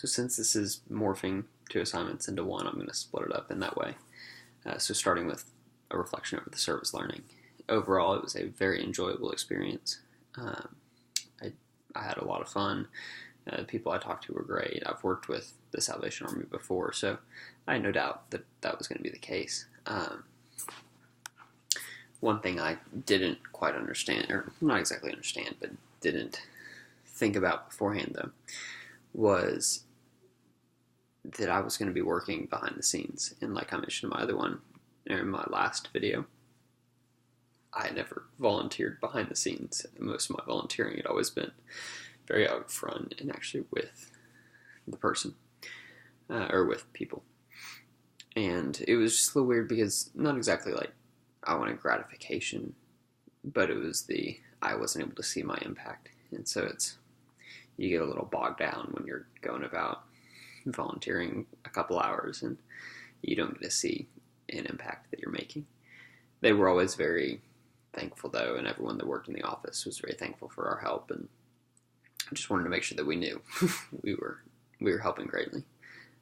So since this is morphing two assignments into one, I'm going to split it up in that way. So starting with a reflection over the service learning. Overall, it was a very enjoyable experience. I, I had a lot of fun. The people I talked to were great. I've worked with the Salvation Army before, so I had no doubt that that was going to be the case. One thing I didn't quite understand, or not exactly understand, but didn't think about beforehand, though, was that I was going to be working behind the scenes. And like I mentioned in my other one, or in my last video, I had never volunteered behind the scenes. Most of my volunteering had always been very out front and actually with the person, or with people. And it was just a little weird because not exactly like I wanted gratification, but it was I wasn't able to see my impact. And so you get a little bogged down when you're going about volunteering a couple hours and you don't get to see an impact that you're making. They were always very thankful, though, and everyone that worked in the office was very thankful for our help, and I just wanted to make sure that we knew we were helping greatly.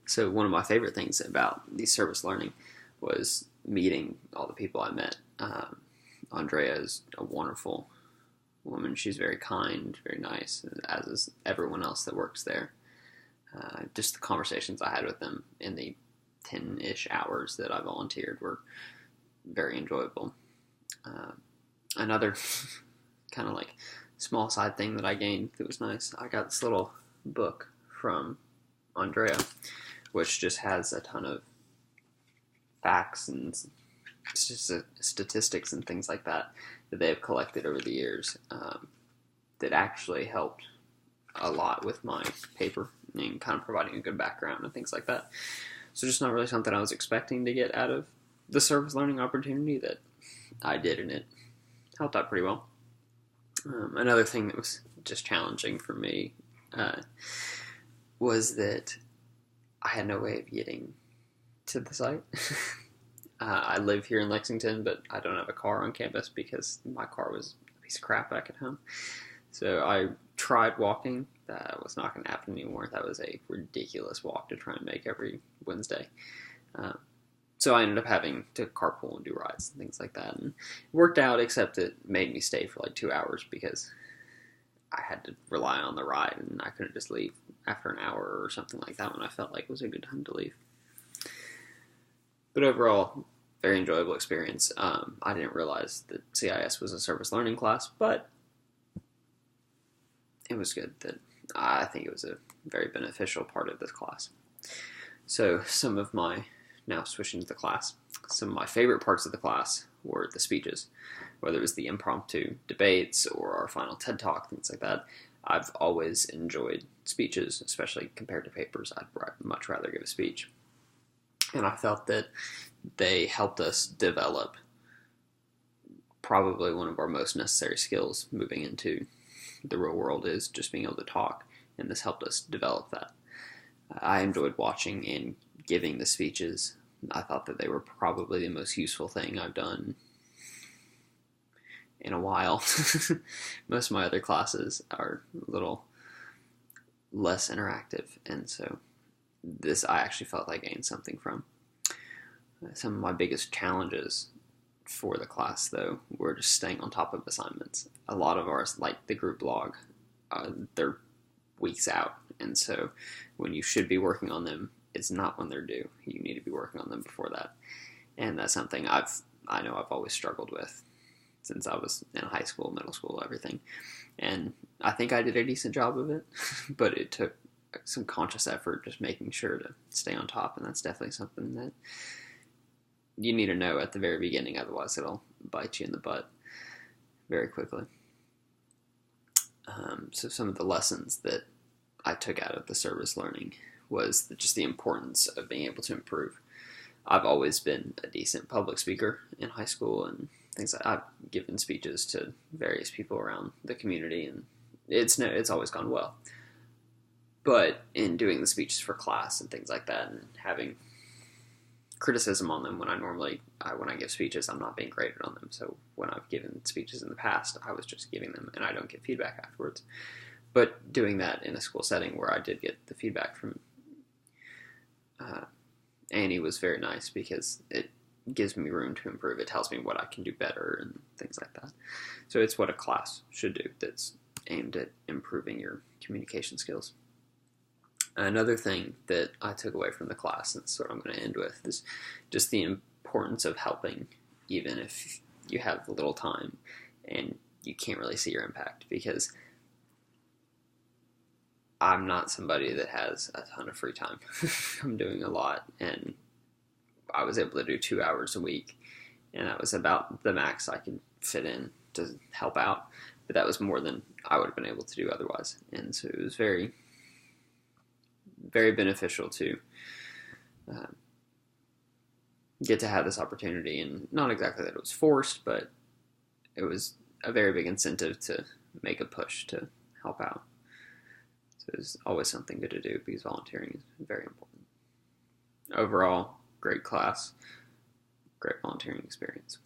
So one of my favorite things about the service learning was meeting all the people I met. Andrea is a wonderful woman. She's very kind, very nice, as is everyone else that works there. Just the conversations I had with them in the 10-ish hours that I volunteered were very enjoyable. Another kind of like small side thing that I gained that was nice, I got this little book from Andrea, which just has a ton of facts and statistics and things like that they have collected over the years, that actually helped a lot with my paper and kind of providing a good background and things like that. So just not really something I was expecting to get out of the service learning opportunity that I did, and it helped out pretty well. Another thing that was just challenging for me was that I had no way of getting to the site. I live here in Lexington, but I don't have a car on campus because my car was a piece of crap back at home. So I tried walking. That was not going to happen anymore. That was a ridiculous walk to try and make every Wednesday. So I ended up having to carpool and do rides and things like that. And it worked out, except it made me stay for like 2 hours because I had to rely on the ride, and I couldn't just leave after an hour or something like that when I felt like it was a good time to leave. But overall, very enjoyable experience. I didn't realize that CIS was a service learning class, but it was good. That I think it was a very beneficial part of this class. So now switching to the class, some of my favorite parts of the class were the speeches, whether it was the impromptu debates or our final TED Talk, things like that. I've always enjoyed speeches, especially compared to papers. I'd much rather give a speech. And I felt that they helped us develop probably one of our most necessary skills moving into the real world, is just being able to talk, and this helped us develop that. I enjoyed watching and giving the speeches. I thought that they were probably the most useful thing I've done in a while. Most of my other classes are a little less interactive, and so this I actually felt I gained something from. Some of my biggest challenges for the class, though, were just staying on top of assignments. A lot of ours, like the group blog, they're weeks out, and so when you should be working on them, it's not when they're due. You need to be working on them before that, and that's something I know I've always struggled with since I was in high school, middle school, everything. And I think I did a decent job of it, but it took some conscious effort just making sure to stay on top, and that's definitely something that you need to know at the very beginning, otherwise it'll bite you in the butt very quickly. So some of the lessons that I took out of the service learning was just the importance of being able to improve. I've always been a decent public speaker in high school and things like that. I've given speeches to various people around the community, and it's always gone well. But in doing the speeches for class and things like that, and having criticism on them when I give speeches, I'm not being graded on them. So when I've given speeches in the past, I was just giving them, and I don't get feedback afterwards. But doing that in a school setting where I did get the feedback from uh, Annie was very nice because it gives me room to improve. It tells me what I can do better and things like that. So it's what a class should do that's aimed at improving your communication skills. Another thing that I took away from the class, and that's what I'm going to end with, is just the importance of helping, even if you have little time and you can't really see your impact, because I'm not somebody that has a ton of free time. I'm doing a lot, and I was able to do 2 hours a week, and that was about the max I could fit in to help out, but that was more than I would have been able to do otherwise, and so it was very, very beneficial to uh, get to have this opportunity, and not exactly that it was forced, but it was a very big incentive to make a push to help out. So it's always something good to do because volunteering is very important. Overall, great class, great volunteering experience.